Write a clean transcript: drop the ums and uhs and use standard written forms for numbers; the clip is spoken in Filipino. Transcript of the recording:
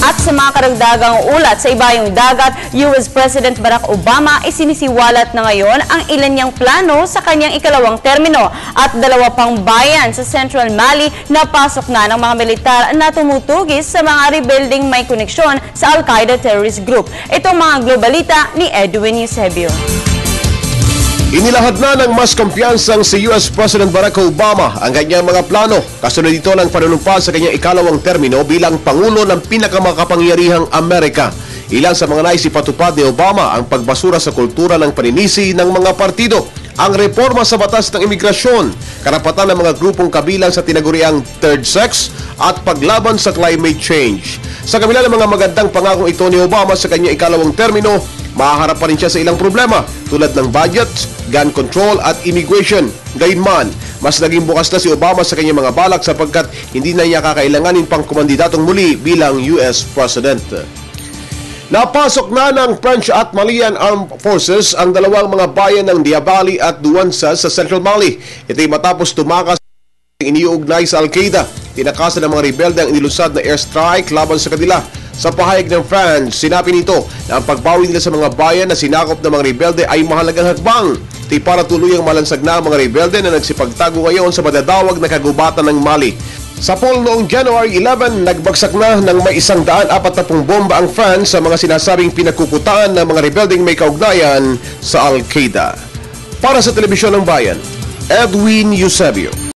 At sa mga karagdagang ulat sa ibayong dagat, US President Barack Obama isinisiwalat na ngayon ang ilan niyang plano sa kanyang ikalawang termino at dalawa pang bayan sa Central Mali na pasok na ng mga militar na tumutugis sa mga rebuilding may koneksyon sa Al-Qaeda terrorist group. Itong mga globalita ni Edwin Eusebio. Inilahad na ng mas kumpiyansang si US President Barack Obama ang kanyang mga plano kasunod dito ng panunumpa sa kanyang ikalawang termino bilang Pangulo ng pinakamakapangyarihang Amerika. Ilan sa mga nais ipatupad ni Obama ang pagbasura sa kultura ng paninisi ng mga partido, ang reforma sa batas ng imigrasyon, karapatan ng mga grupong kabilang sa tinaguriang third sex at paglaban sa climate change. Sa kabila ng mga magandang pangakong ito ni Obama sa kanyang ikalawang termino, mahaharap pa rin siya sa ilang problema tulad ng budget, gun control at immigration. Gayunman, mas naging bukas na si Obama sa kanyang mga balak sapagkat hindi na niya kakailanganin pang kumandidatong muli bilang US President. Napasok na ng French at Malian Armed Forces ang dalawang mga bayan ng Diabali at Duanza sa Central Mali. Ito'y matapos tumakas iniuugnay sa Al-Qaeda. Tinakasan ng mga rebelde ang inilusad na airstrike laban sa kanila. Sa pahayag ng France, sinabi nito na ang pagbawi nila sa mga bayan na sinakop ng mga rebelde ay mahalagang hakbang. Ito'y para tuluyang malansag na ang mga rebelde na nagsipagtago ngayon sa madadawag na kagubatan ng Mali. Sa poll noong January 11, nagbagsak na ng may 140 bomba ang France sa mga sinasabing pinagkukutaan ng mga rebeldeng may kaugnayan sa Al-Qaeda. Para sa Telebisyon ng Bayan, Edwin Eusebio.